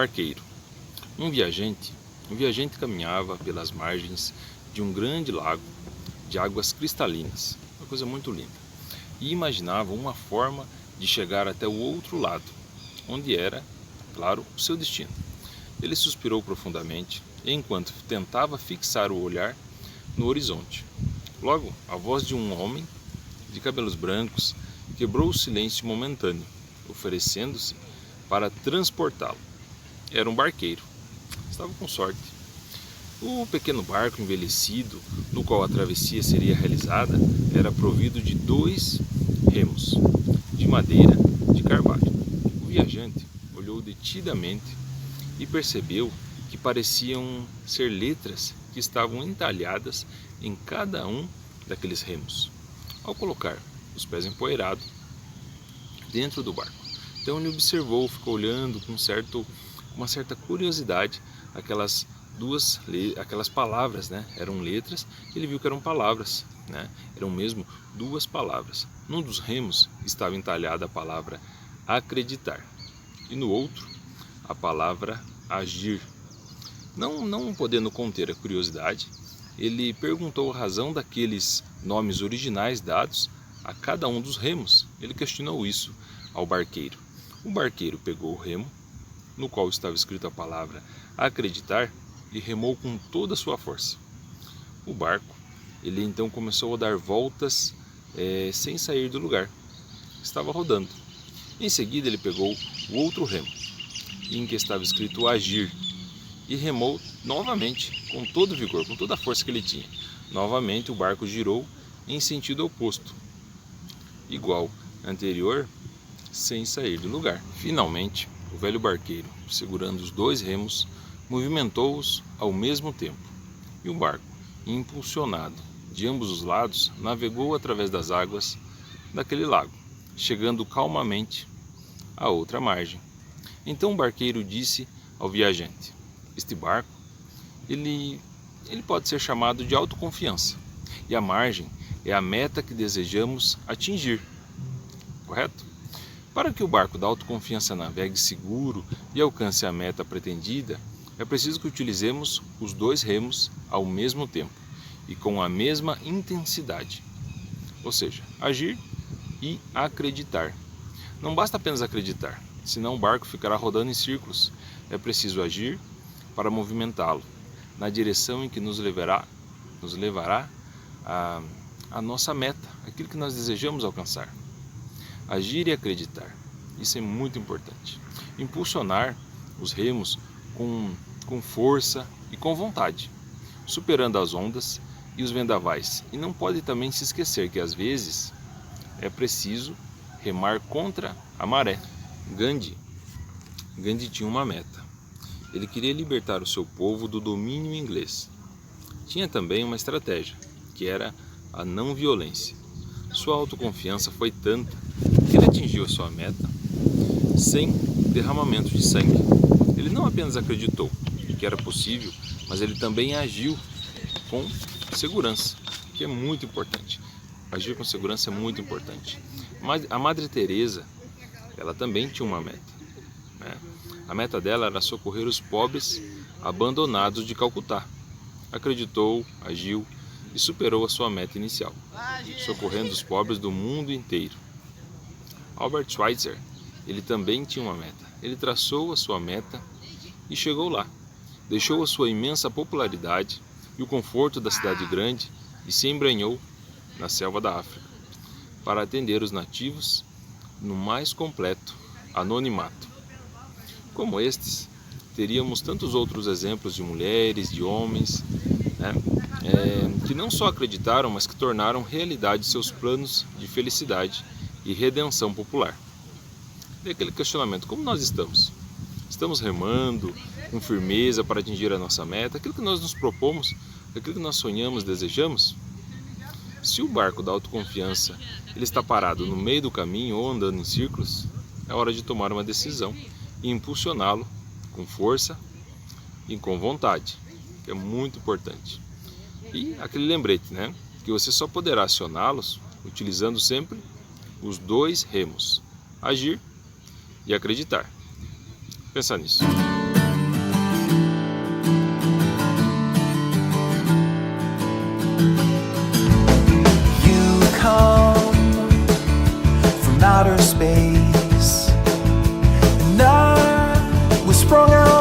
barqueiro. Um viajante caminhava pelas margens de um grande lago de águas cristalinas, uma coisa muito linda, e imaginava uma forma de chegar até o outro lado, onde era, claro, o seu destino. Ele suspirou profundamente, enquanto tentava fixar o olhar no horizonte. Logo, a voz de um homem de cabelos brancos quebrou o silêncio momentâneo, oferecendo-se para transportá-lo. Era um barqueiro. Estava com sorte. O pequeno barco envelhecido, no qual a travessia seria realizada, era provido de 2 remos, de madeira de carvalho. O viajante olhou detidamente e percebeu que pareciam ser letras que estavam entalhadas em cada um daqueles remos. Ao colocar os pés empoeirados dentro do barco, então ele observou, ficou olhando com uma certa curiosidade aquelas palavras, né? Eram letras, ele viu que eram palavras, né? Eram mesmo 2 palavras. Num dos remos estava entalhada a palavra acreditar e no outro a palavra agir. Não podendo conter a curiosidade, ele perguntou a razão daqueles nomes originais dados a cada um dos remos. Ele questionou isso ao barqueiro. O barqueiro pegou o remo, no qual estava escrito a palavra acreditar, e remou com toda a sua força. O barco, ele então começou a dar voltas sem sair do lugar. Estava rodando. Em seguida ele pegou o outro remo, em que estava escrito agir, e remou novamente com todo o vigor, com toda a força que ele tinha. Novamente o barco girou em sentido oposto, igual anterior, sem sair do lugar. Finalmente, o velho barqueiro, segurando os 2 remos, movimentou-os ao mesmo tempo, e o barco, impulsionado de ambos os lados, navegou através das águas daquele lago, chegando calmamente à outra margem. Então o barqueiro disse ao viajante: este barco, ele pode ser chamado de autoconfiança, e a margem é a meta que desejamos atingir, correto? Para que o barco da autoconfiança navegue seguro e alcance a meta pretendida, é preciso que utilizemos os 2 remos ao mesmo tempo e com a mesma intensidade, ou seja, agir e acreditar. Não basta apenas acreditar, senão o barco ficará rodando em círculos. É preciso agir para movimentá-lo na direção em que nos levará a nossa meta, aquilo que nós desejamos alcançar. Agir e acreditar, isso é muito importante. Impulsionar os remos com força e com vontade, superando as ondas e os vendavais. E não pode também se esquecer que às vezes é preciso remar contra a maré. Gandhi tinha uma meta. Ele queria libertar o seu povo do domínio inglês. Tinha também uma estratégia, que era a não violência. Sua autoconfiança foi tanta que ele atingiu a sua meta sem derramamento de sangue. Ele não apenas acreditou que era possível, mas ele também agiu com segurança, que é muito importante. Agir com segurança é muito importante. Mas a Madre Teresa, ela também tinha uma meta, né? A meta dela era socorrer os pobres abandonados de Calcutá. Acreditou, agiu e superou a sua meta inicial, socorrendo os pobres do mundo inteiro. Albert Schweitzer, ele também tinha uma meta. Ele traçou a sua meta e chegou lá. Deixou a sua imensa popularidade e o conforto da cidade grande e se embrenhou na selva da África para atender os nativos no mais completo anonimato. Como estes, teríamos tantos outros exemplos de mulheres, de homens, né, que não só acreditaram, mas que tornaram realidade seus planos de felicidade e redenção popular. E aquele questionamento: como nós estamos? Estamos remando com firmeza para atingir a nossa meta, aquilo que nós nos propomos, aquilo que nós sonhamos, desejamos? Se o barco da autoconfiança ele está parado no meio do caminho ou andando em círculos, é hora de tomar uma decisão e impulsioná-lo com força e com vontade, que é muito importante. E aquele lembrete, né, que você só poderá acioná-los utilizando sempre os 2 remos: agir e acreditar. Pensa nisso. You come from outer space.